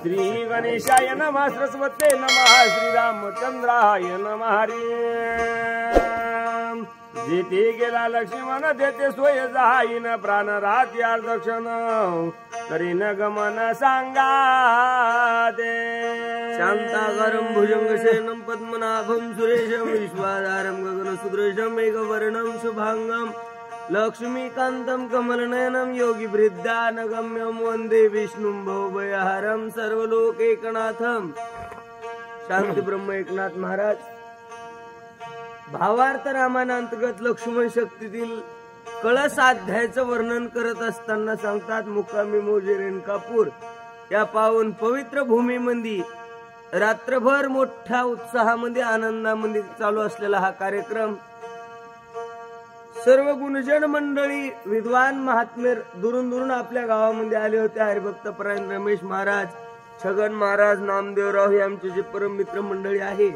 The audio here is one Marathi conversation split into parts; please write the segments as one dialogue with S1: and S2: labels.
S1: श्री गणेशाय नमः सरस्वते नमः श्रीरामचंद्राय नमः हरी जेथे गेला लक्ष्मण देते सोय जाईन प्राण राहते अर्धक्षण करीन गमन सांगा दे
S2: शांताकारं भुजंगशयनं पद्मनाभं सुरेशं विश्वाधारं गगनसुदृशं मेघवर्णं शुभांगं लक्ष्मीकान्तं कमलनयनं योगिवृद्धानगम्यं वन्दे विष्णुं भवभयहरं सर्वलोकैकनाथं। शांती ब्रह्म एकनाथ महाराज भावार्थ रामायणांतर्गत लक्ष्मण शक्तीतील कळस अध्यायाचं वर्णन करत असताना सांगतात, मुक्कामी मोजे रेणकापूर या पावन पवित्र भूमीमध्ये रात्रभर मोठ्या उत्साहामध्ये आनंदामध्ये चालू असलेला हा कार्यक्रम सर्व गुणजन मंडळी विद्वान महात्मे दुरून दुरून आपल्या गावामध्ये आले होते। हरिभक्त परायण रमेश महाराज, छगन महाराज, नामदेवराव हे आमचे जे परम मित्र मंडळी आहे।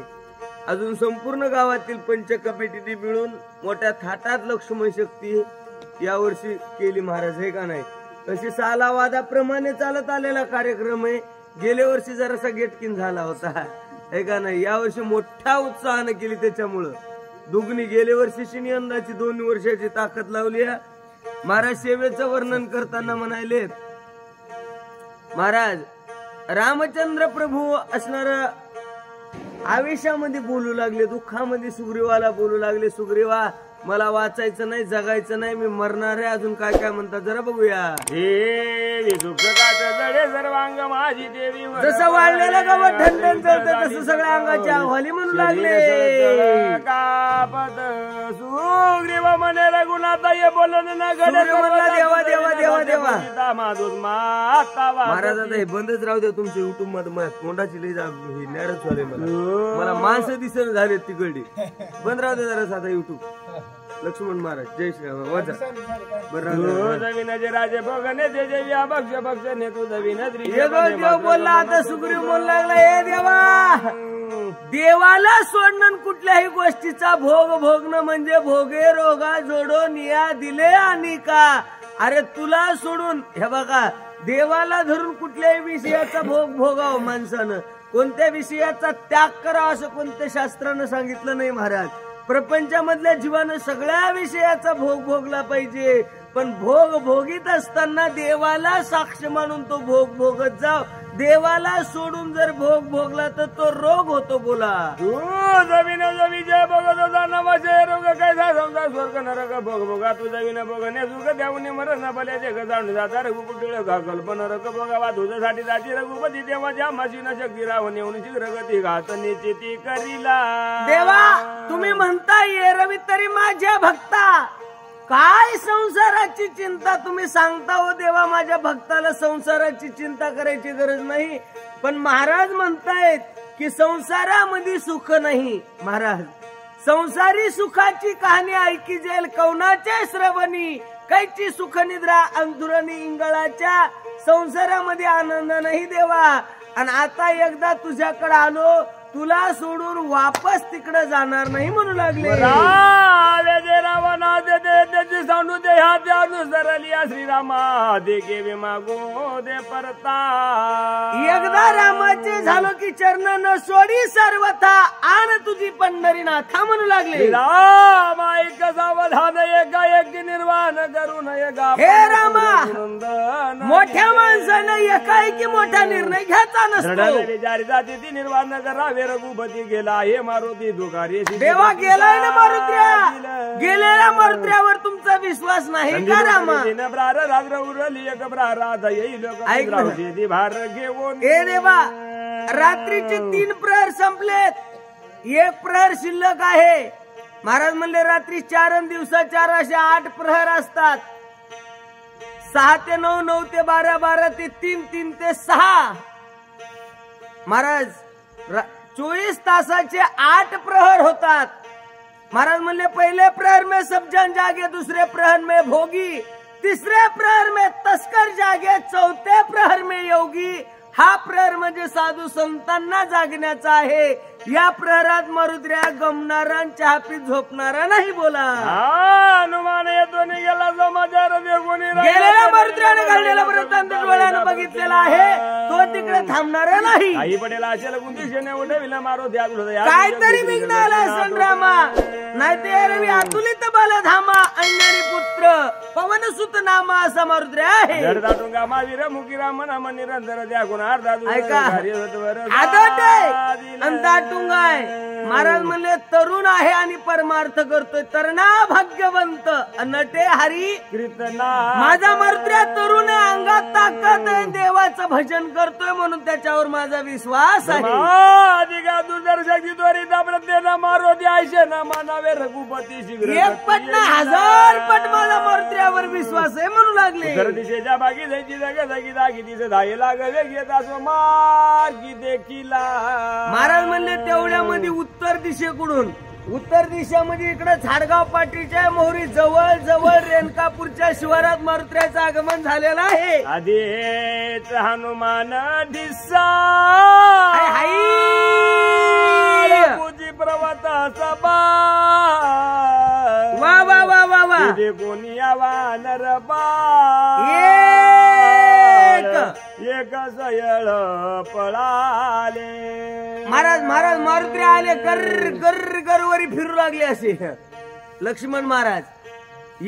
S2: अजून संपूर्ण गावातील पंचकमिटीने मिळून मोठ्या थाटात लक्ष्मण शक्ती यावर्षी केली महाराज, हे का नाही। अशी सालावादाप्रमाणे चालत आलेला कार्यक्रम आहे। गेल्या वर्षी जरासा गेटकिन झाला होता, हे का नाही। यावर्षी मोठ्या उत्साहाने केली, त्याच्यामुळं दुगणी गेल्या वर्षीची यंदाची 2 वर्षाची ताकद लावली आहे। महाराज सेवेचं वर्णन करताना म्हणाले, महाराज रामचंद्र प्रभू असणार आवेशामध्ये बोलू लागले, दुःखामध्ये सुग्रीवाला बोलू लागले, सुग्रीवा मला वाचायचं नाही, जगायचं नाही, मी मरणार आहे। अजून काय काय म्हणतात जरा बघूया।
S1: हे जडे सर्वांग माझी देवी
S2: जसं वाळलेलं गवत ठणठण जळतं तसं सगळ्या अंगाची आव्हाली म्हणू लागले।
S1: कापद सुग्रीव म्हणे रघुनाथ ये बोलून न घडे
S2: म्हणला देवा देवा देवा देवा
S1: माता
S2: महाराज आता हे बंदच राहू द्या तुमच्या युट्यूब मध्ये। माझ्या तोंडाची लई नॅरच झाले, मला माणसं दिसत झाले तिकडे। बंद राहू दे जरा आता युट्यूब। लक्ष्मण महाराज जय श्रीराम वाचा
S1: राजे भगने जय जय भक्ष भक्ष ने तू
S2: देव बोलला। आता सुग्रीव बोलू लागला, हे देवा देवाला सोडणं कुठल्याही गोष्टीचा भोग भोगणं म्हणजे भोगे रोगा जोडो निया दिले आणि का। अरे तुला सोडून हे बघा देवाला धरून कुठल्याही विषयाचा भोग भोगाव माणसानं, कोणत्या विषयाचा त्याग करावा असं कोणत्या शास्त्रानं सांगितलं नाही महाराज। प्रपंचामधल्या जीवानं सगळ्या विषयाचा भोग भोगला पाहिजे, पण भोग भोगीत असताना देवाला साक्ष मानून तो भोग भोगत जाव। देवाला सोडून जर भोग भोगला तर तो रोग होतो। बोला
S1: जमीन जमी जय भगत होता नमसे रोग कैसा समजा स्वर्ग नरक भोग भोगा तू जमीन भोगने सुख देऊन मरण भले जग जाणून जाता रघुकुटीळ कल्पन रक भोगावा तुझ्यासाठी जाती रघुपती देवाच्या मशीन शक्ती राहून येऊन शीघ्रगती घात निश्चिती करीला।
S2: देवा तुम्ही म्हणता ये रवी तरी माझ्या भक्ता काय संसाराची चिंता तुम्ही सांगता हो देवा। माझ्या भक्ताला संसाराची चिंता करायची गरज नाही, पण महाराज म्हणतायत की संसारामध्ये सुख नाही। महाराज संसारी सुखाची कहाणी ऐकी जाईल कवनाच्या श्रवणी, कैची सुख निद्रा अंधुरणी इंगळाच्या। संसारामध्ये आनंद नाही देवा, आणि आता एकदा तुझ्याकडे आलो तुला सोडून वापस तिकडे जाणार नाही म्हणू लागले।
S1: सांडू दे हात अनुसरलिया श्रीरामा दे गेवे मागो दे परता।
S2: एकदा रामाचे झालो की चरण न सोडी सर्वथा आन तुझी पंढरीनाथा म्हणू लागले।
S1: राम ऐक सावधान एका एक निर्वाण करून एका
S2: हे रामा मोठ्या माणसाने एकाएकी मोठा निर्णय घ्यायचा नसतो।
S1: जारी जाती ती निर्वाण करावे रघुपती गेला हे मारुती दुखारी
S2: देवा गेलाय ना मारुत्र्या, गेलेल्या मारुत्र्यावर तुमचा विश्वास नाही का रामा।
S1: रात्र उरली एक राधा येईल भार घेऊन।
S2: हे देवा रात्रीचे 3 प्रहर संपलेत, 1 प्रहर शिल्लक आहे। महाराज म्हणले रात्री 4 आणि दिवसा 4 असे 8 प्रहर असतात। 6 ते 9, 9 ते 12, 12 ते 3, 3 ते 6। महाराज 24 तासाचे 8 प्रहर होतात। महाराज म्हणले पहले प्रहर में सब जन जागे, दूसरे प्रहर में भोगी, तीसरे प्रहर में तस्कर जागे, चौथे प्रहर में योगी। हा प्रहर म्हणजे साधू संतांना जागण्याचा आहे। या प्रहरात मारुद्र्या गमणारा चहा पीत झोपणारा नाही। बोला
S1: हनुमान येतो गेला समाचार
S2: गेलेला मारुद्र्याने घडलेला वृत्तांत डोळ्याने बघितलेला आहे। तो तो तिकडे थांबणार नाही.
S1: आई पटेल असेल कोणती शेणे उठविला मारो द्या
S2: काहीतरी विघ्न आला असन रामा, नाही ते रवी अतुलित बल धामा अंजनी पुत्र पवन सुत नामा असा मारुद्र आहे.
S1: जडदाटुंगा महावीर मुकी राम नाम निरंतर द्या गुणार दादू
S2: ऐका आदत आहे अंताटुंगा आहे. महाराज म्हणले तरुण आहे आणि परमार्थ करतोय, तरणा भाग्यवंत नटे हरी
S1: कीर्तना.
S2: माझा मारुद्र्या तरुण आहे, अंगात ताकद आहे, देवाचं भजन करतोय म्हणून त्याच्यावर माझा विश्वास आहे.
S1: अधिका दुर्दर्शक त्वरिता प्रत्येना मारो द्यायचे ना मानावे रघुपती शीघ्र.
S2: एक पट ना 1000 पट माझा मारुद्र्यावर विश्वास आहे म्हणू लागले.
S1: उत्तर दिशेच्या बागी जायची जागा जागी दागी दिसे धाये लागावे घेत असो मार्गी देखीला.
S2: महाराज म्हणले तेवढ्यामध्ये उत्तर दिशेकडून, उत्तर दिशेमध्ये इकडे झाडगाव पाटीच्या मोहरी जवळ जवळ रेणकापूरच्या शिवारात मारुद्र्याचं आगमन झालेलं आहे.
S1: आधीच हनुमान दिसा पूजी प्रवत सभा
S2: वा वा वा वा वा
S1: कोणी वानर एक सयळ पळाले.
S2: महाराज महाराज मारुद्रे आले, गर गर गरवरी फिरू लागले असे. लक्ष्मण महाराज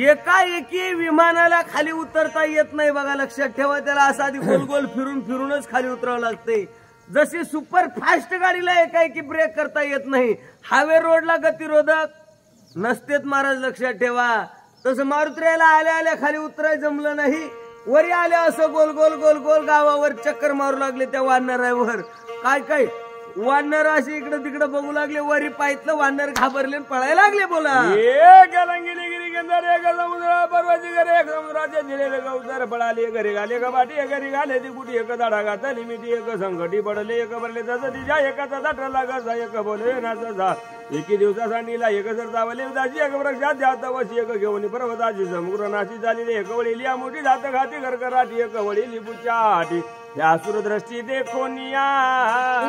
S2: एकाएकी विमानाला खाली उतरता येत नाही बघा, लक्षात ठेवा. त्याला असं आधी गोल गोल फिरून फिरूनच खाली उतरावं लागते. जशी सुपर फास्ट गाडीला एकाएकी ब्रेक करता येत नाही, हायवे रोडला गतिरोधक नसतेत महाराज, लक्षात ठेवा. तसं मारुत्र्याला आल्या आल्या खाली उतराय जमलं नाही, वरी आल्या असं गोल गोल गोल गोल गावावर चक्कर मारू लागले त्या वानरावर. काय काय वानर असे इकडे तिकडे बघू लागले, वरी पाहितलं वानर घाबरले पळायला लागले. बोला
S1: गिरी गंधार एक समुद्र पर्वती घरे एक समुद्राचे दिलेले गौतर पळाले. घरी घाले कबाटी घरी घाले ती कुठी एक दाडा घातली मिठी एक संकटी पडले. एक भरले तसं तिच्या एकाचा दाटला कसा एक बोले नाचा एकी दिवसा सांडीला एक जर चावले उदाची एक वृक्षात जात वशी एक घेऊन पर्वताची समुद्र नाशी झालेली. एक वळीली मोठी जात घाती घरकराठी एक वळीली बुचाटी त्या सुरदृष्टी देखोनिया.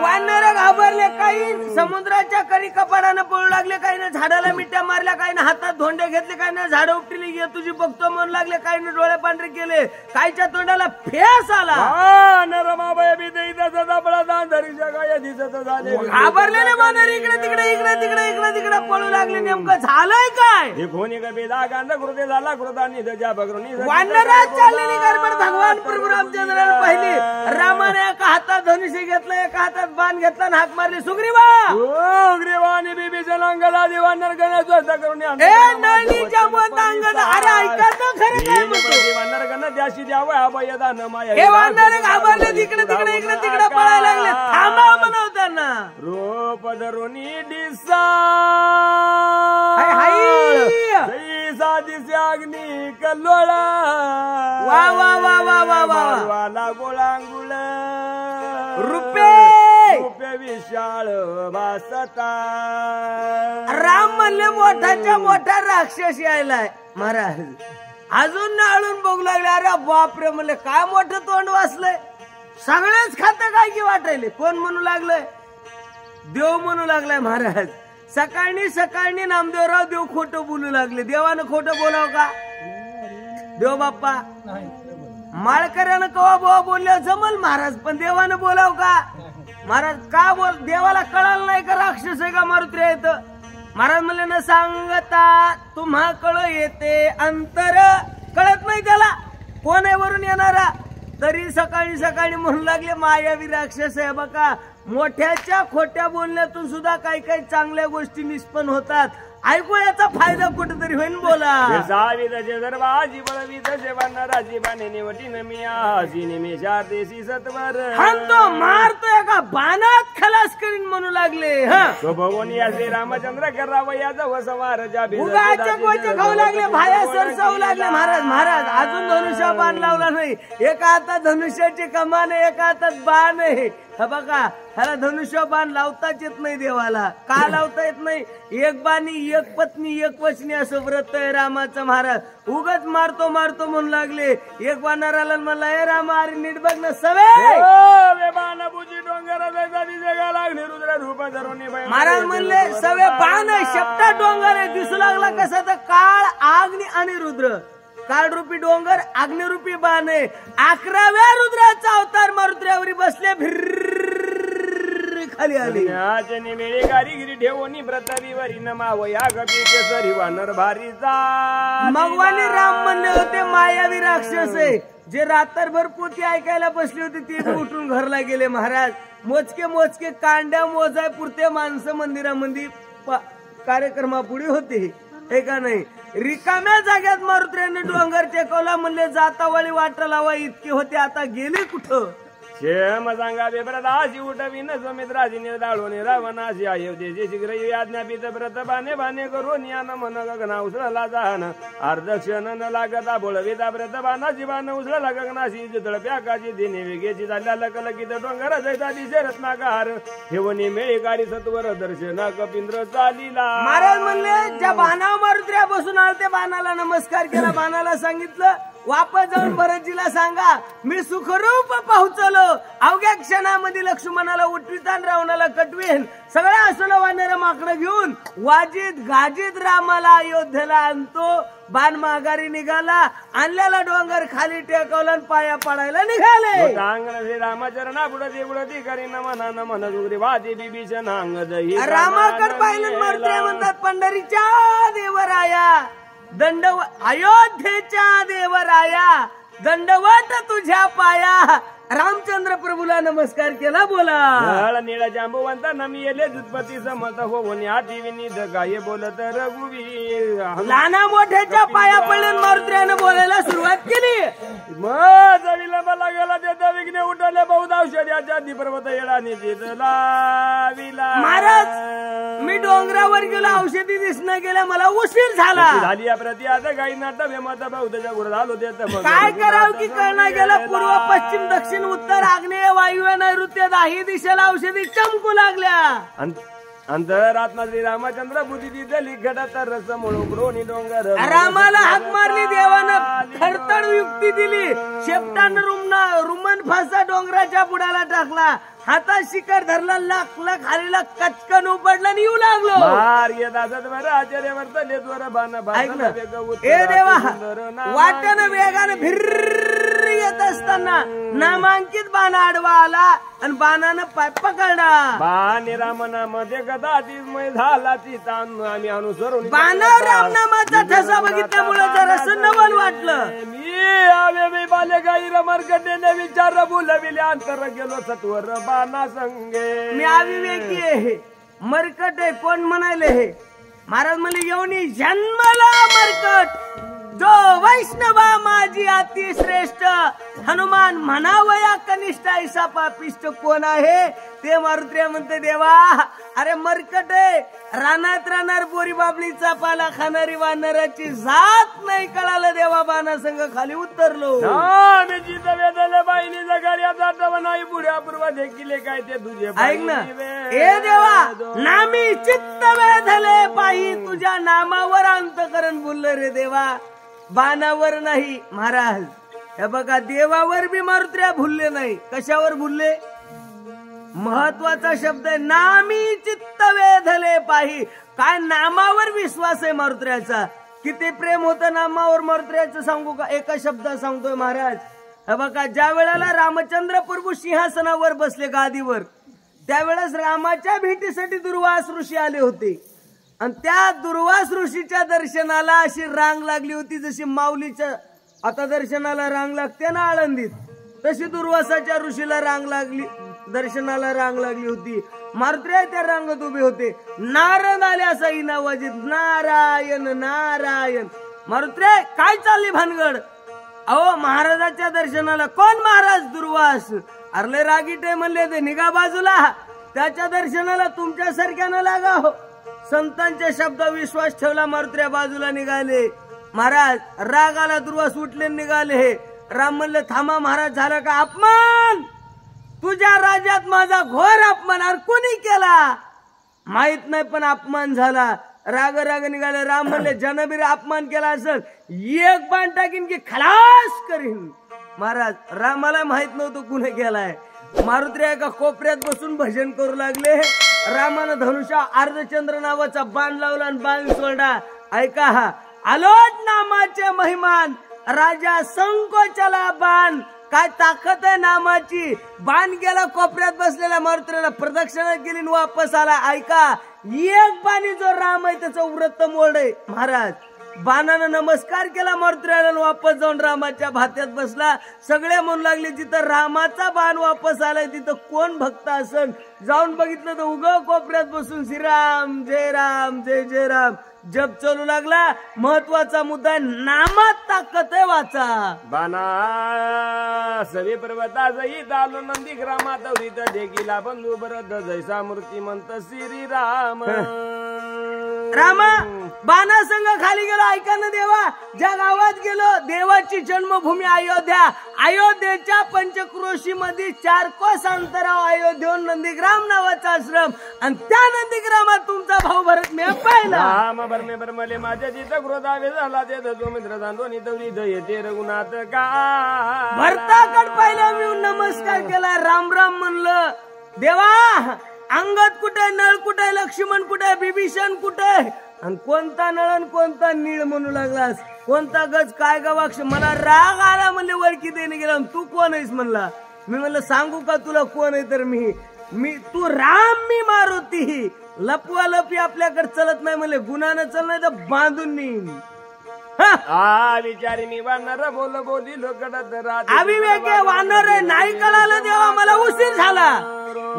S2: वानर घाबरले, काही समुद्राच्या करी कपाडानं पळू लागले, काही ना झाडाला मिठ्या मारल्या, काही ना हातात धोंडे घेतले, काही ना झाड उपटली घे तुझी बघतो म्हणू लागले, काही ना डोळे पांढरे केले, काहीच्या तोंडाला फेस आला.
S1: नरमाबाई बी दपळा दांधरीच्या गाय दिसत झाले.
S2: घाबरलेले वानर इकडे तिकडे इकडे तिकडे इकडे तिकडे पळू लागले. नेमकं झालंय काय?
S1: कोणी कबीला गांध कृते झाला कृतानी त्याच्या बघरुनी
S2: वानरात चाललेली गडबड भगवान प्रभू रामचंद्राला पहिली. रामाने एका हातात धनुष्य घेतलं, एका हातात बाण घेतला आणि हाक मारली. सुग्रीवा
S1: सुग्रीवानी बीबीच्या नांगला दिवानर गणेश करून
S2: नळणीच्या अंगद. अरे ऐकायचं खरं काय म्हणतो
S1: वानर गण द्याशी द्यावं हा बयदान माया.
S2: हे वानर घाबरले, तिकडे तिकडे इकडे तिकडे पळायला लागले. थांबा म्हणाव त्यांना.
S1: रोप धरुनी दिसा दिसे अग्नी कल्लोळा.
S2: वा वा वा वा वा वा
S1: वाला गोळांगुळ
S2: रुपये
S1: विशाळ वासता.
S2: राम म्हणले मोठाच्या मोठा राक्षस यायलाय. महाराज अजून नाळून बघू लागले. अरे बापरे म्हणले काय मोठं तोंड वाचलंय, सगळेच खातं काय की वाटायले. कोण म्हणू लागलंय? देव म्हणू लागलाय. महाराज सकाळी सकाळी नामदेवराव देव खोटं बोलू लागले. देवानं खोटं बोलाव का? देव बाप्पा माळकऱ्यानं कवा बोवा बोलल्या जमल महाराज, पण देवानं बोलाव का? महाराज का बोल? देवाला कळालं नाही का राक्षस आहे का मारुत्री येत? महाराज म्हणले न सांगता तुम्हा कळ येते अंतर. कळत नाही त्याला कोण आहे वरून येणारा, तरी सकाळी सकाळी म्हणू लागले मायावी राक्षस आहे. बघा मोठ्याच्या खोट्या बोलण्यातून सुद्धा काही काही चांगल्या गोष्टी निष्पन्न होतात. ऐकू याचा फायदा कुठेतरी होईल. बोला मारतो एका बाणात खलास करीन म्हणू लागले.
S1: रामचंद्र करावं याचा वसवार
S2: खाऊ लागले, भाया सरसावू लागले. महाराज महाराज अजून धनुष्य बाण लावला नाही. एका हातात धनुष्याची कमान आहे, एका हातात बाण आहे. हा बघा ह्याला धनुष्य बाण लावताच येत नाही देवाला. का लावता येत नाही? एक बाणी एक पत्नी एक वचनी असं व्रत आहे रामाचं. महाराज उगाच मारतो मारतो म्हणू लागले. एक वानराला म्हणला हे रामा अरे नीट बघ ना सवे. महाराज म्हणले सवे बाण शेपटा डोंगर आहे. दिसू लागला कसा तर काळ आग्नी आणि रुद्र. काळरूपी डोंगर अग्निरूपी बाण आहे. 11व्या रुद्राचा अवतार मारुत्र्यावरी बसले, भिर्र खाली आले.
S1: पुण्याचे मेळे कारिगिरी ठेवणी व्रतरीवरी नमावया कपी केसरी वानर भारीचा.
S2: मगवानी राम म्हणले होते मायावी राक्षस आहे. जे रात्रभर पोती ऐकायला बसले होते ते बी उठून घरला गेले. महाराज मोजके मोजके कांड्या मोजाय पुरते माणसं मंदिरामध्ये कार्यक्रमापुढे होते, हे का नाही. रिकाम्या जाग्यात मारुत्र्याने डोंगर टेकवला. म्हणले जातावळी वाट लावा इतके होते, आता गेले कुठं.
S1: क्षेम सांगा बेब्रदाशी उठविन सुमित्राजी दाळोनी रावणाशी अयोध्येची शीघ्र आज्ञापित व्रत बाने बाने करून यान मन गगना उसळला जाण. अर्धक्षण न लागता बोळविता व्रत बाणाची बाण उसळला गगनाशी. जुतळ प्याकाची दिने वेगेची झाल्या लकलकीत डोंगर जैता दिशे रत्नाकार. ठेवणी मेळेकारी सत्वर दर्शन कपिंद्र चालीला.
S2: महाराज म्हणले ज्या बाणावर मारुत्र्या बसून आले ते बाणाला नमस्कार केला. बाणाला सांगितलं वापस जाऊन भरतजीला सांगा मी सुखरूप पोहोचलो. अवघ्या क्षणामध्ये लक्ष्मणाला उठवितान रावणाला कटवीन. सगळ्या असलं वानर माकडं घेऊन वाजित गाजित रामाला अयोध्येला आणतो. बाण माघारी निघाला. आणलेला डोंगर खाली टेकवला आणि पाया पडायला निघाले.
S1: रामचरणा बुडती बुडती करी नमना नमन दुगरी वादी बिभीषण अंगद.
S2: रामाकर पाहिलं मारुत्र्या म्हणतात पंढरीच्या देवराया दंड अयोध्येच्या देवराया दंडवत तुझ्या पाया. रामचंद्र प्रभूला नमस्कार केला. बोला
S1: निळा जांबुवंत नमी येले जुत्पती समत होऊन आधी विनिध गाय बोलत रघुवीर.
S2: लहाना मोठ्याच्या पाया पडून मारुत्र्यानं बोलायला सुरुवात केली.
S1: मग विलंबाला गेला त्याचा विघ्न उठवले. बहुत औषधाच्या आधी पर्वत येडाने लाविला.
S2: महाराज मी डोंगरावर गेलो, औषधी दिसणं गेल्या, मला उशीर झाला.
S1: झाली या प्रति आता काही नाटक हेमत बौद्धच्या गुरु झालो देत.
S2: काय करावं की कळना गेलं. पूर्व पश्चिम दक्षिण उत्तर आग्नेय वायव्य नैऋत्य दाही दिशेला औषधी चमकू लागल्या.
S1: अंतरात्मा श्री रामचंद्र बुद्धी दिली घडत रस म्हणून डोंगर.
S2: रामाला हाक मारली. देवानं खडतड युक्ती दिली. शेपटानं रुमन फासा डोंगराच्या बुडाला टाकला. हातात शिखर धरला. लाखला खालीला कचकन उपडला येऊ लागलो.
S1: आचार्य वर्तले द्वार बाण.
S2: ए देवा वाट्यानं वेगानं भिर्र येत असताना नामांकित बाण आडवा आला आणि बाणानं पाय पकडला.
S1: बाणे रामनामध्ये कदाचित झाला तिचा आम्ही अनुसरून.
S2: बाणावर रामनामाचा ठसा बघितल्यामुळे जरास नवल वाटलं.
S1: मी आवे मी बाले गाई रमरगडे विचार बोलविले अंतर गेलो सत्वर बाणा संगे.
S2: मी अविवेकी आहे, मरकट आहे. कोण म्हणाले हे? महाराज म्हणले येऊनी जन्मला मरकट. जो वैष्णवा माझी अतिश्रेष्ठ. हनुमान म्हणावया कनिष्ठ ऐसा पापिष्ट कोण आहे? ते मारुत्र्या म्हणते देवा अरे मरकट आहे. रानात राहणार बोरी बाबलीचा पाला खाणारी वानराची जात नाही कळालं. देवा बाणा संघ खाली उतरलो.
S1: बाईनी जगाड्या नाही बुड्या पूर्व देखील काय ते तुझे
S2: ऐक ना. ए देवा नामी चित्त वेधले पाही. तुझ्या नामावर अंतकरण बोललं रे देवा, बाणावर नाही. महाराज हे बघा देवावर बी मारुत्र्या भुलले नाही. कशावर भुलले? महत्वाचा शब्द आहे नामी चित्त वेधले पाही. काय नामावर विश्वास आहे मारुत्र्याचा. किती प्रेम होतं नामावर मारुत्र्याचं सांगू का? एका शब्दात सांगतोय महाराज. हे बघा ज्या वेळेला रामचंद्र प्रभू सिंहासनावर बसले गादीवर त्यावेळेस रामाच्या भेटीसाठी दुर्वास ऋषी आले होते. आणि त्या दुर्वास ऋषीच्या दर्शनाला अशी रांग लागली होती जशी माऊलीच्या आता दर्शनाला रांग लागते ना आळंदीत, तशी दुर्वासाच्या ऋषीला रांग लागली, दर्शनाला रांग लागली होती. मारुत्र्या त्या रांगेत उभे होते. नारद आले असाही नावाजीत नारायण नारायण. मारुत्र्या काय चालली भानगड? अहो महाराजाच्या दर्शनाला. कोण महाराज? दुर्वास. अरले रागीटे म्हणले ते निघा बाजूला. त्याच्या दर्शनाला तुमच्यासारख्यानं लागा हो. संतांच्या शब्दावर विश्वास ठेवला. मारुत्र्या बाजूला निघाले. महाराज रागाला दुर्वास उठले निघाले. राम म्हणले थांबा महाराज, झाला का अपमान? तुझ्या राज्यात माझा घोर अपमान. अरे कोणी केला माहित नाही पण अपमान झाला. राग राग निघाले. राम म्हणले जनबीर अपमान केला असेल एक बाण टाकीन की खलास करीन. महाराज रामाला माहित नव्हतं कुणी केलाय. मारुत्र्या एका कोपऱ्यात बसून भजन करू लागले. रामानं धनुष्या अर्धचंद्र नावाचा बाण लावला आणि बाण सोडला. ऐका हा अलोट नामाचे महिमान राजा संकोचाला बाण, काय ताकद आहे नामाची. बाण गेला कोपऱ्यात बसलेल्या मारुतीला प्रदक्षिणा केली आणि वापस आला. ऐका, एक बाणी जो राम आहे त्याचं व्रत मोड आहे महाराज. बाणानं नमस्कार केला मारुतीला, वापस जाऊन रामाच्या भात्यात बसला. सगळे म्हणू लागले जिथं रामाचा बाण वापस आलाय तिथं कोण भक्त असन. जाऊन बघितलं तर उग कोपऱ्यात बसून श्रीराम जय जय राम जप चालू लागला. महत्वाचा मुद्दा आहे, नामात ताकद आहे वाचा.
S1: बाणा सवे पर्वता जई दालो नंदी ग्रामात वृत देखीला बंधू भरत जैसा मूर्ती म्हणत श्रीराम.
S2: रामा बाणासंग खाली गेलो. ऐका ना देवा, ज्या गावात गेलो देवाची जन्मभूमी अयोध्या. अयोध्येच्या पंचक्रोशी मध्ये 4 कोस अंतराव अयोध्येहून नंदीग्राम नावाचा आश्रम, आणि त्या नंदीग्रामात तुमचा भाऊ भरत मी पाहिला.
S1: भरमे भरमले माझ्या जिथं क्रोधावे झाला ते जो मित्र जाणून दौरी येते रघुनाथ का.
S2: भरताकड पाहिलं मी नमस्कार केला, राम राम म्हणलं. देवा अंगद कुठे, नळ कुठे, लक्ष्मण कुठे, बिभीषण कुठे, आणि कोणता नळ आणि कोणता नीळ म्हणू लागलास, कोणता गज काय गवाक्ष. मला राग आला म्हणले वळखी देणे गेला. तू कोण आहेस म्हणला. मी म्हणलं सांगू का तुला कोण आहे. तर मी तू राम मी मारुती. लपवा लपी आपल्याकडे चलत नाही म्हणले. गुन्हानं चल नाही तर बांधून नेईन.
S1: विचारी मी वानर बोली लोकडत
S2: अविवेक वानर नाही कळालं देवा, मला उशीर झाला,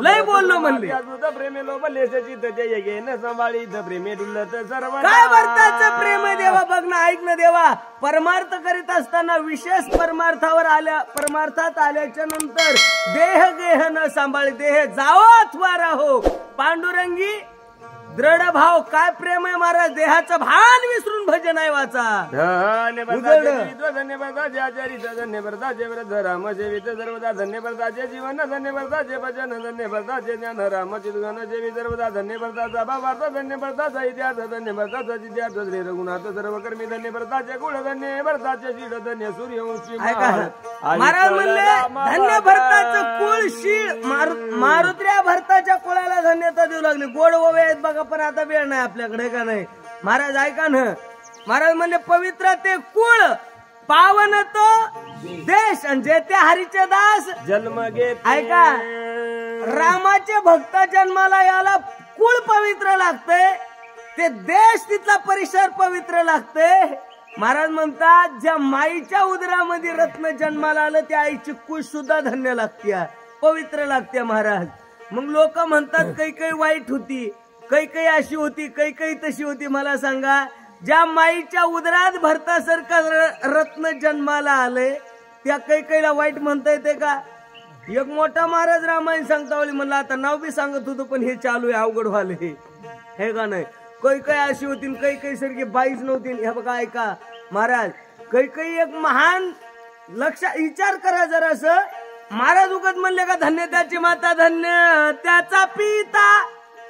S2: लय बोललो म्हणले.
S1: प्रेमे लोबले सांभाळी प्रेमे डुलत सर्व.
S2: काय भरताचं प्रेम आहे देवा. बघ ना, ऐक ना देवा, परमार्थ करीत असताना विशेष परमार्थात आल्याच्या नंतर देह गेह न सांभाळी, देह जाओ अथवा राहो. पांडुरंगी दृढ भाव, काय प्रेम आहे महाराज. देहाचं भान विसरून भजन आहे वाचा.
S1: धन्यवादाचे व्रत राम जेवित सर्वदा. धन्यवादाचे जीवन, धन्यवादाचे भजन, धन्यवादाचे ज्ञान राम चिदगण जेवी सर्वदा. धन्यवादाचा भावार्थ, धन्यवादाचा इतिहास, धन्यवादाचा जिद्यार्थ श्री रघुनाथ सर्व कर्मी. धन्यवादाचे गुण, धन्यवादाचे शीड, धन्य सूर्यवंशी
S2: महाराज म्हणले. धन्य भरताचं कुळ शीळ. मारुत्र्या भरताच्या कुळाला धन्यता देऊ लागले. गोड ओवे आहेत बघा, पण आता वेळ नाही आपल्याकडे का नाही. महाराज ऐका ना, महाराज म्हणले पवित्र ते कुळ, पावन तो देश, आणि जे त्या हरीचे दास
S1: जन्म घेत.
S2: ऐका, रामाचे भक्त जन्माला याला कुळ पवित्र लागतंय, ते देश तिथला परिसर पवित्र लागतंय. महाराज म्हणतात ज्या माईच्या उदरामध्ये रत्न जन्माला आलं त्या आईची कुळ सुद्धा धन्य लागते, पवित्र लागते महाराज. मग लोक म्हणतात काही वाईट होती, काही अशी होती, काही तशी होती. मला सांगा, ज्या माईच्या उदरात भरतासारखं रत्न जन्माला आले त्या कैला वाईट म्हणता येते का. एक मोठा महाराज रामायण सांगता वेळी म्हणला, आता नाव बी सांगत होतो पण हे चालू आहे अवघड व्हायला हे का नाही. काही अशी होती, काही सारखी बाईच नव्हती. हे बघा ऐका महाराज, काही एक महान लक्षात विचार करा जरास. महाराज उगत म्हणले का धन्य त्याची माता, धन्य त्याचा पिता,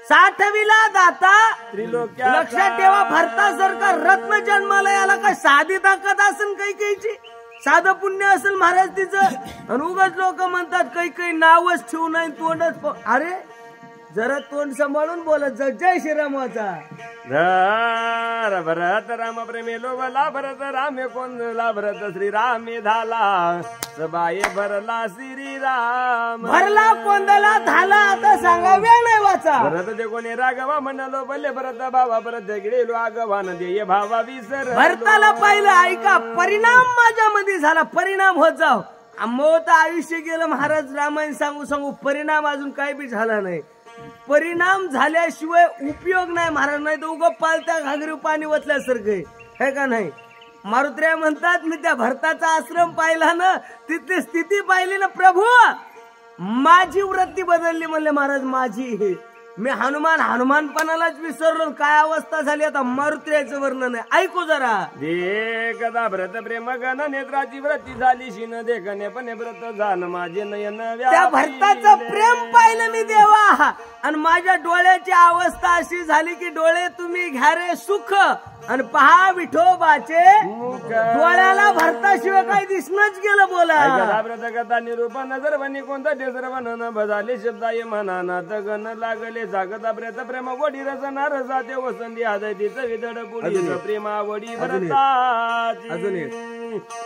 S2: साठविला दाता. लक्षात ठेवा, भरतासारखा रत्न जन्माला याला काय साधी ताकद असेल, काहीची साधं पुण्य असेल महाराज तिचं. आणि उगाच लोक म्हणतात काही नावच ठेवू नाही, तोंडच. अरे जरा तोंड सांभाळून बोलत जा. जय श्रीरामाचा.
S1: भरत राम प्रेमे लोभला, भरत रामे कोंदला, भरत श्रीरामे झाला, सबाये भरला श्रीराम.
S2: भरला कोंदला झाला, आता सांगा वेळ नाही वाचा.
S1: भरत ते कोणी राघवा म्हणलो बल्ले, भरत भावा भरत गेलो आगवान देय भावा विसर.
S2: भरताला पाहिलं, ऐका परिणाम माझ्यामध्ये झाला, परिणाम होत जाव. मोत आयुष्य गेलं महाराज. रामायण सांगू परिणाम अजून काही बी झाला नाही. परिणाम झाल्याशिवाय उपयोग नाही महाराज. नाही तर उगं पालत्या घागरी पाणी वतल्यासारखं हे का नाही. मारुत्र्या म्हणतात मी त्या भरताचा आश्रम पाहिला ना, तिथली स्थिती पाहिली ना, प्रभू माझी वृत्ती बदलली म्हणले महाराज. माझी मी हनुमानपणालाच विसरलो. काय अवस्था झाली आता मारुत्र्याचं वर्णन आहे, ऐकू जरा.
S1: कदा व्रत प्रेम गण नेत्राची वृत्ती झाली शिन देखणे पण व्रत जाण माझे नयन.
S2: त्या भरताचं प्रेम पाहिलं मी देवा, आणि माझ्या डोळ्याची अवस्था अशी झाली की डोळे तुम्ही घ्या रे सुख, आणि पहा विठोबाचे डोळ्याला भरताशिवाय काही दिसणंच गेलं. बोला
S1: कथा निरूपण नजर बनी कोणता देसर बनन बजाले शब्दाय मनाना तगन लागले जागता प्रेत प्रेम गोडी रसना रसाते वसंती आदतीच विदड पुढी प्रेमा वडी भरताची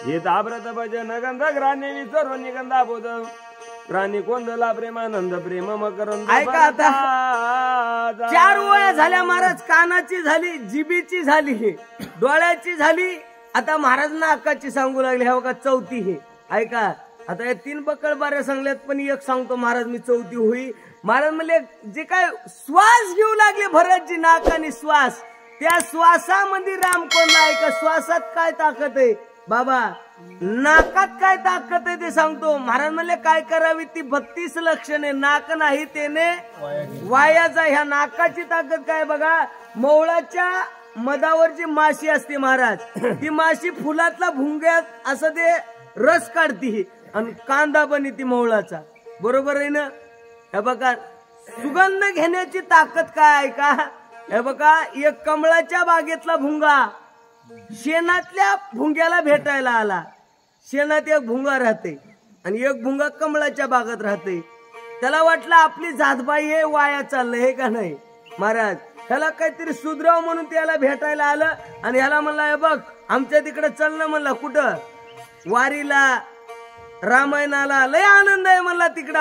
S1: हे ताब्रत भजन गंध ग्राने विसरो निगंधा बोध राणी कोंदला प्रेमानंद प्रेम मकरंद.
S2: ऐका आता 4 वया झाल्या महाराज. कानाची झाली, जिबीची झाली, डोळ्याची झाली, आता महाराज नाकाची सांगू लागले. हे बघा 4थी हे. ऐका आता या 3 बकळ बाऱ्या सांगल्यात पण एक सांगतो महाराज मी 4थी होई. महाराज म्हणले जे काय श्वास घेऊ लागले भरतजी नाकाने श्वास, त्या श्वासामध्ये राम कोंडला. ऐका श्वासात काय ताकद आहे बाबा, नाकात काय ताकद आहे ते सांगतो. महाराज म्हणले काय करावी ती 32 लक्षणे. नाक नाही त्याने वायाचा. ह्या नाकाची ताकद काय बघा. मौळाच्या मधावर जी माशी असते महाराज, ती माशी फुलातला भुंग्यात असं ते रस काढती आणि कांदा बनी ती मौळाचा. बरोबर आहे ना. हे बघा सुगंध घेण्याची ताकद काय आहे का. हे बघा एक कमळाच्या बागेतला भुंगा शेणातल्या भुंग्याला भेटायला आला. शेणात एक भुंगा राहते आणि एक भुंगा कमळाच्या बागेत राहते. त्याला वाटलं आपली जातबाई हे वाया चाललंय हे का नाही महाराज. ह्याला काहीतरी सुधराव म्हणून त्याला भेटायला आलं आणि ह्याला म्हणला हे बघ आमच्या तिकडे चलणं. म्हणला कुठं. वारीला, रामायणाला. लय आनंद आहे म्हणला तिकडं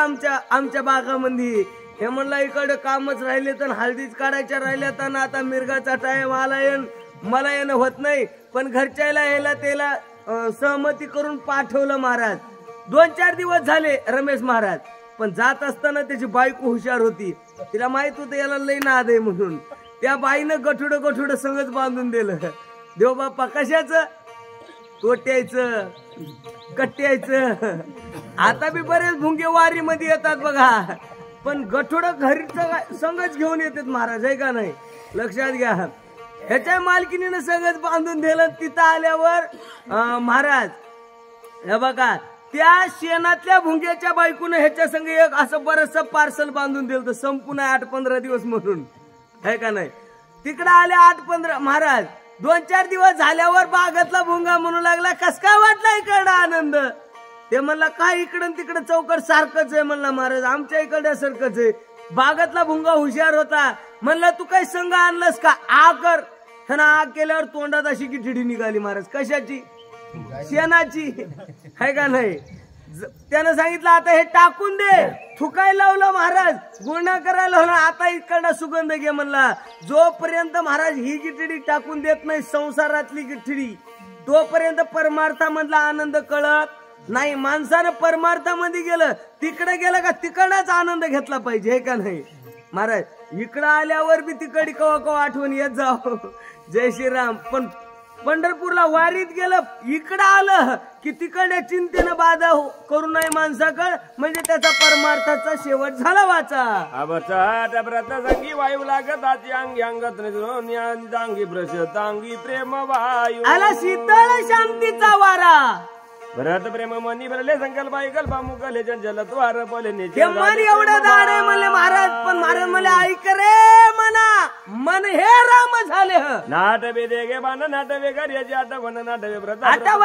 S2: आमच्या बागामध्ये. हे म्हणला इकडे कामच राहिले तर हळदीच काढायच्या राहिल्यात आणि आता मिरगाचा टाइम आला मला येणं होत नाही. पण घरच्याला यायला त्याला सहमती करून पाठवलं महाराज. 2-4 दिवस झाले रमेश महाराज. पण जात असताना त्याची बायको हुशार होती. तिला माहित होतं याला लई नाद आहे म्हणून. त्या बाईनं गठुड संगच बांधून दिलं. देव बाप्पा कशाचं. तोट्यायचं, कट्ट्यायचं. आता बी बरेच भुंगे वारीमध्ये येतात बघा. पण गठुड घरीच संगच घेऊन येतात महाराज आहे का नाही. लक्षात घ्या. ह्याच्या मालकीनीनं सगळंच बांधून दिलं. तिथं आल्यावर महाराज हे बघा त्या शेणातल्या भुंग्याच्या बायकोनं ह्याच्या संग एक असं बरंच पार्सल बांधून दिलं. तर संपूर्ण 8-15 दिवस म्हणून आहे का नाही. तिकडे आले 8-15 महाराज. 2-4 दिवस झाल्यावर बागातला भुंगा म्हणू लागला कस काय वाटला इकडं आनंद. ते म्हणला काय इकडं तिकडं चौकट सारखंच आहे. म्हणला महाराज आमच्या इकडं सारखंच आहे. बागातला भुंगा हुशार होता. म्हणला तू काही संघ आणलंस का. आ कर. त्यांना आग केल्यावर तोंडात अशी किठडी निघाली महाराज. कशाची. शेणाची आहे का नाही. त्यानं सांगितलं आता हे टाकून दे. थुकायला लावलं महाराज. गुन्हा करायला लावला. आता इकडं सुगंध घे म्हणला. जोपर्यंत महाराज ही गिठडी टाकून देत नाही संसारातली गिठडी तोपर्यंत परमार्थामधला आनंद कळत नाही. माणसानं परमार्थामध्ये गेलं तिकडे गेलं का तिकडच आनंद घेतला पाहिजे हे का नाही महाराज. इकडं आल्यावर बी तिकडे कवा आठवण येत जाव. जय श्रीराम. पण पंढरपूरला वारीत गेलं इकडं आलं की तिकडे चिंतेनं बाधा करू नये माणसाकड. म्हणजे त्याचा परमार्थाचा शेवट झाला वाचा.
S1: संगी वायू लागत आती अंगी अंगत अंगी भ्रशत अंगी प्रेम वायू
S2: आला शीतळ शांतीचा वारा.
S1: भरत प्रेम मनी भरले संकल्प कल्पा मुकले चंचल द्वार बोले
S2: मन एवढं दाड आहे म्हणले महाराज. पण महाराज म्हणले ऐक रे मना मन हे राम झाले.
S1: नाटवे देगे बाण नाटवे कार्याचे आठवण नाटवे व्रत
S2: आठव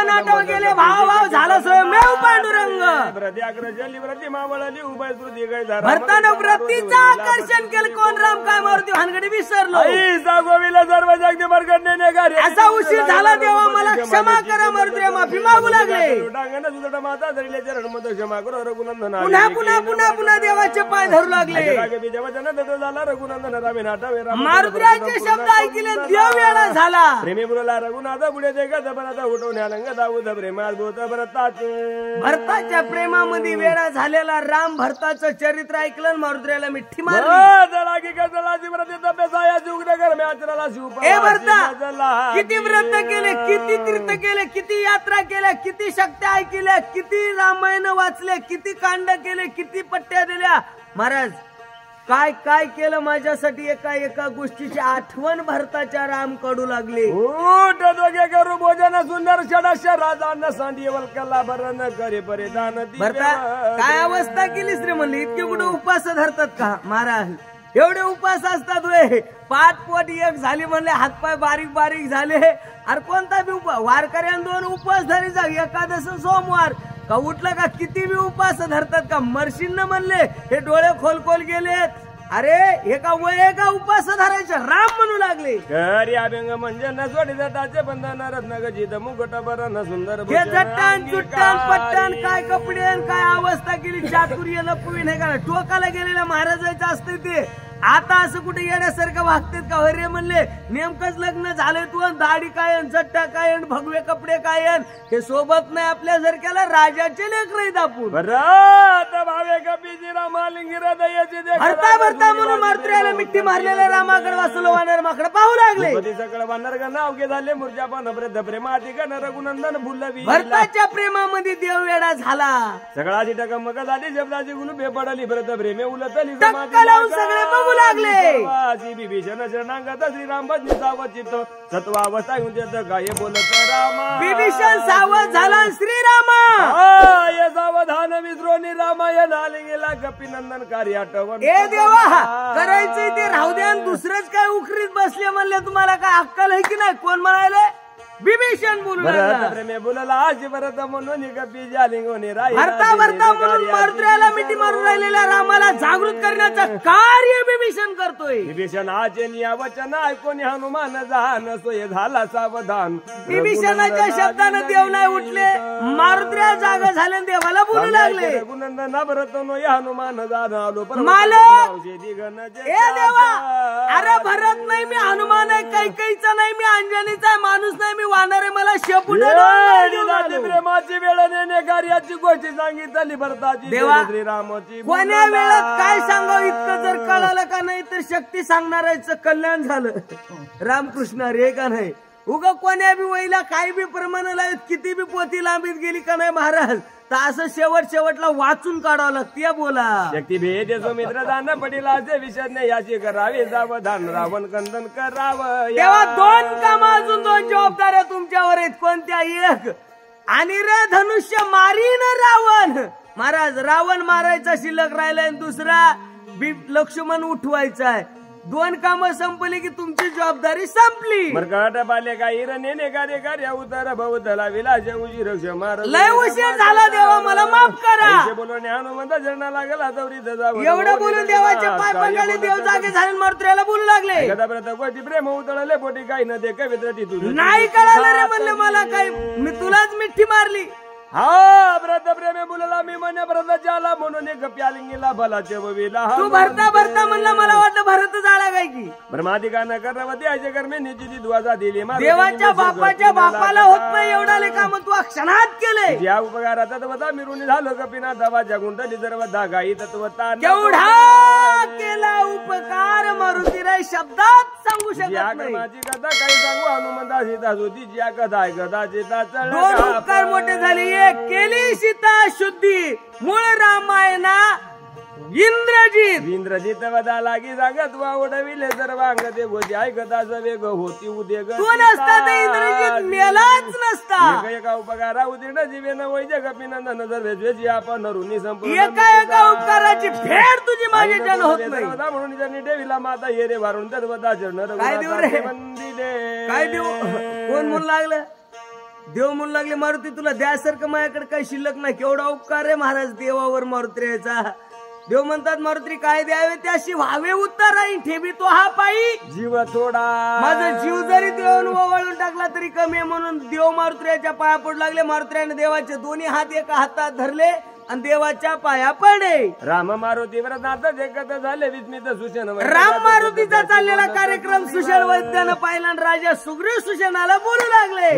S2: गेले भाव झाला स्वयंमेव पांडुरंग.
S1: व्रत्याग्रजली व्रती मावळली उभय स्मृती गै
S2: भरतानं व्रतीचं आकर्षण केलं. कोण राम काय मारुती भानगडी विसरलो.
S1: गोविला सर्व जगती बरगडणे कार्य
S2: असा उशीर झाला तेव्हा मला क्षमा करा मारुती माफी मागू लागले.
S1: माता धरले चरण मध्ये क्षमा करो रघुनंदन.
S2: पुन्हा देवाचे पाय धरू लागले.
S1: झाला रघुनंदन रामे नाटावे
S2: मारुतीचे शब्द ऐकले देव वेळा झाला.
S1: प्रेमी बोलला रघुनाथ पुढे जगत भरता उठवण्यालंग दाऊद प्रेमात भूत भरतात.
S2: भरताच्या प्रेमामध्ये वेळा झालेला राम भरताचं चरित्र ऐकलं. मारुतीला मिठी मारली. किती व्रत केले, किती तीर्थ केले, किती यात्रा केल्या, किती शक्त्या ऐकल्या, किती रामायण वाचले, किती कांड केले, किती पट्ट्या दिल्या. महाराज काय काय केलं माझ्यासाठी. एका गोष्टीची आठवण भरताच्या राम कडू लागली.
S1: उठ दोघे करू भोजन सुंदर षडश राजांना सांडी वलकला भरण करे परिधान.
S2: भरता काय अवस्था केलीस रे म्हणली. इतके कुठे उपास धरतात का महाराज. एवढे उपास असतात होय. पाठ पोट एक झाली म्हणले, हातपाय बारीक बारीक झाले. अरे कोणता बी उपास, वारकऱ्यान 2 उपवास धरी जा, एकादश सोमवार का उठलं का किती बी उपास धरतात का? मर्शीन म्हणले हे डोळे खोल खोल गेलेत. अरे हे का वय का उपास धरायचे? राम म्हणू लागले.
S1: घरी अभंग म्हणजे न सोडी जटाचे बंधन रत्न गजित मुकुट बरं न सुंदर
S2: हे चट्टान चुट्टान पट्टान काय कपडे आणि काय अवस्था केली. चातुर्य लपवी नाही का? टोकाला गेलेल्या महाराजाचं असते ते. आता असं कुठे येण्यासारखं वागतात का? अरे म्हणले नेमकंच लग्न झालंय तू, दाढी काय, चट्टा काय, भगवे कपडे काय, हे सोबत नाही आपल्यासारख्याला. राजाचे लेकर आहेत आपण.
S1: भावे कपीजी रामालिंगीरा दयाची
S2: भरता भरता म्हणून मारुतीला मिट्टी मारलेल्या रामाकडे वासुला वानर माकडे पाहू लागले.
S1: सकळ वानर ग नाव घे झाले मूर्जा पण प्रेमाती गण रघुनंदन भुलवी.
S2: भरताच्या प्रेमामध्ये देव वेडा झाला.
S1: सगळाची टकमक झाली, शब्दाची गुलुबे पडली, भरत प्रेमे उलटली,
S2: टक्का लावून सगळे बघू लागले.
S1: विभीषण शरणागत श्रीराम भजनी सावचित सत्वावस्था काय बोलत रामा.
S2: विभीषण सावध झाला श्रीरामा.
S1: ये सावधान विद्रोणी रामायण आले गेला कपिनंदन कार्य आठवण.
S2: ए देवा, करायचंय ते राहू द्या, दुसरंच काय उखरीत बसले म्हणले. तुम्हाला काय अक्कल आहे की नाही? कोण म्हणाले? विभीषण बोलू लागला.
S1: प्रेमे बोलला आज भरत म्हणून कपी जालिंगोने राय.
S2: भरता भरता म्हणून मारुतीला मिठी मारून राहिलेल्या रामाला जागृत करण्याचं कार्य विभीषण करतोय.
S1: विभीषण आचे वचन ऐकून हनुमान जान सोय झाला सावधान.
S2: विभीषणाच्या शब्दानं देव नाही उठले, मारुतीला जागा झाले, देवाला बोलू लागले.
S1: रघुनंदन भरत नो हनुमान जान आलो
S2: मालक. ए देवा, अरे भरत नाही मी, हनुमान आहे, कैकईचा नाही मी, अंजनीचा माणूस नाही मी, वानर आहे. मला शेपूट
S1: प्रेमाची वेळ नेणे कार्याची गोष्टी सांगितली भरताची.
S2: देवा
S1: श्रीरामाची
S2: कोण्या वेळात काय सांगावं इतकं जर कळालं का नाही तर शक्ती सांगणाराचं कल्याण झालं. रामकृष्ण रे का नाही? उगा कोण्या बी वहीला काही बी प्रमाण लावत, किती बी पोती लांबीत गेली का नाही महाराज, तर असं शेवटला वाचून काढावं लागते. बोला
S1: शक्ती भेद मित्र जाणं पडील असे विषय नाही, याची करावे सावधान रावण कंदन करावं.
S2: तेव्हा 2 काम अजून 2 जबाबदाऱ्या तुमच्यावर आहेत. कोणत्या? एक, आणि रे धनुष्य मारीन रावण. महाराज रावण मारायचा शिल्लक राहिलाय, दुसरा लक्ष्मण उठवायचा आहे. 2 कामं संपली की तुमची जबाबदारी संपली.
S1: मरकाट बाले काही नेणे कार्य कार्य उतर भवतला विलास उशीर क्षमार.
S2: लय उशीर झाला देवा, मला माफ करा.
S1: बोलून हनुमंत जरणा लागला दौरीत जावं.
S2: एवढं बोलून देवाचे पाय पडले, देव जागे झाले, मारुतीला बोलू लागले.
S1: गदाप्रत गोटी प्रेम उतळले पोटी काही न ते कवित्र तुझं
S2: नाही कळालं रे म्हणले मला काय, मी तुलाच मिठी मारली.
S1: हा व्रत प्रेमे बोलला मी म्हणे व्रत झाला म्हणून एक प्यालिंगीला भलाचे वविला.
S2: तू भरता भरता म्हणला मला वाटलं भरत झाला काय की.
S1: ब्रह्मादिका न करवती असे कर्मे निश्चित द्वाजा दिली.
S2: देवाच्या बापाच्या बापाला होत नाही एवढाले काम तू क्षणात केले.
S1: ज्या उपकारा तत्वता मिरून झालं कपिना दवाच्या गुंडली सर्व धागाई तत्वता.
S2: केवढा केला उपकार मारुतीराय शब्दात सांगू शकत नाही.
S1: माझी कथा काही सांगू हनुमंता सीता होती ज्या कथा आहे कथा सीता.
S2: 2 उपकार मोठे झाले. एक केली सीता शुद्धी, मूळ रामायणा इंद्रजित वदा लागी सांगत वा उडविले सर्वांग ते होती ऐकता वेग होती उद्योग. तू नसता ते इंद्रजित मेलाच नसता.
S1: एका उपकारा उदीर्ण जीवेन वैद्य कपिनंदन सर्वेजी आपण ऋणी संपूर्ण.
S2: एका उपकाराची फेड तुझी माझी जन होत नाही
S1: म्हणून त्यांनी देवीला माता ये रे वारून तत्वता चरण.
S2: काय देऊ रे, काय देऊ? कोण म्हणू लागलं? देव म्हणू लागले मारुती तुला द्यासारखं माझ्याकडे काही शिल्लक नाही. केवढा उपकार आहे महाराज देवावर मारुतीचा. देव म्हणतात मारुती काय द्यावे त्याशी व्हावे उत्तर राही ठेवी तो हा पायी
S1: जीव थोडा.
S2: माझा जीव जरी देवानं ओवाळून टाकला तरी कमी आहे म्हणून देव मारुतीच्या पाया पडू लागले. मारुतीने देवाचे 2 हात एका हातात धरले आणि देवाच्या पाया पडे.
S1: राम मारुती व्रतात एकत्र झाले विस्मित सुषण.
S2: राम मारुतीचा चाललेला कार्यक्रम सुषण वैद्यानं पाहिला आणि राजा सुग्रीव सुषणाला बोलू लागले.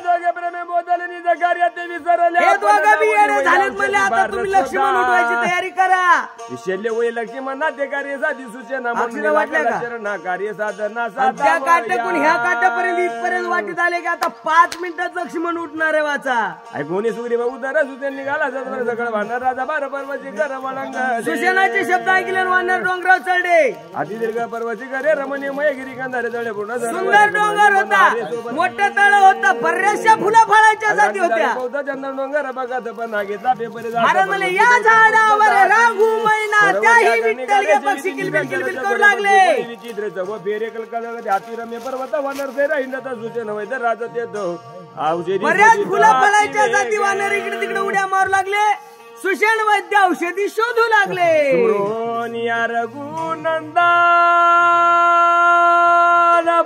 S1: दोघे प्रेमे बोधले निज कार्यात ते विसरले.
S2: हे दोघं बी येडे झालेत म्हणले आता तुम्ही लक्ष्मण उठवायची तयारी करा.
S1: विशल्य वय लक्ष्मण ते कार्य साधी सूचना
S2: वाटल्या का
S1: कार्य साधना
S2: त्या काट्याकून ह्या काट्यापर्यंत इथपर्यंत वाटीत आले की आता 5 मिनिटात लक्ष्मण उठणार आहे. वाचा
S1: ऐकून सुग्रीव उदर सुचन निघाला सगळं वानर राजा बार पर्वची कर वळंग.
S2: सुषेणाचे शब्द ऐकले वानर डोंगराव चढले.
S1: अति दीर्घ पर्वची करे रमणीमय गिरी कंधारे चढे पूर्ण
S2: सुंदर डोंगर होता, मोठं तळ होतं, बऱ्याचशा फुला फळाच्या जाती होत्या.
S1: चंदन डोंगर बघत पण घेतला पेपर.
S2: अरे मला या झाडावर राघू मैना त्या मलाही विठ्ठल गे पक्षी किलबिल किलबिल करू लागले.
S1: चित्रच व फेरेकल कल ध्याती रम्य पर्वत वनर से राहिंदत सूचन वैद राजत येत औषधी
S2: बऱ्याच फुला फळाच्या जाती वानर इकडे तिकडे उड्या मारू लागले. सुषेण वैद्य औषधी शोधू लागले.
S1: रोनिया रघुनंदन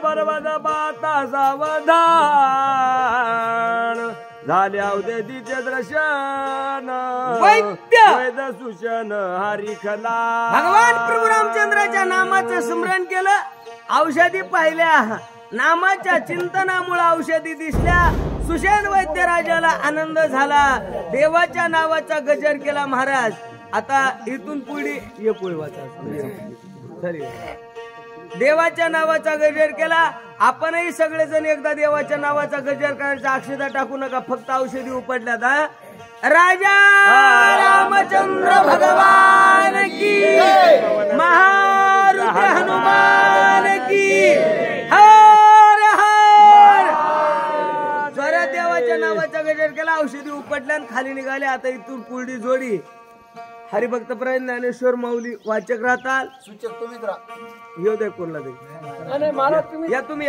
S1: पर्वत पाता सावधान झाले औषधीचे दर्शन वैद सुशन हरिखला.
S2: भगवान प्रभू रामचंद्राच्या नामाचं स्मरण केलं. औषधी पाहिल्या. नामाच्या चिंतनामुळे औषधी दिसल्या. सुषेण वैद्य राजाला आनंद झाला. देवाच्या नावाचा गजर केला महाराज. आता इथून पुढे ये पुढे वाचा. देवाच्या नावाचा गजर केला. आपणही सगळेजण एकदा देवाच्या नावाचा गजर करायचा. अक्षता टाकू नका. फक्त औषधी उपडल्यात. राजा रामचंद्र भगवान की, महारुद्र हनुमान की, हर हर. जरा देवाच्या नावाचा गजर केला. औषधी उपटल्या खाली निघाले. आता इथून पुढी जोडी हरिभक्त प्रवीण ज्ञानेश्वर माऊली वाचक राहतात.
S3: सूचक तुम्हीच राहा.
S2: येऊ दे कोणला तरी. या तुम्ही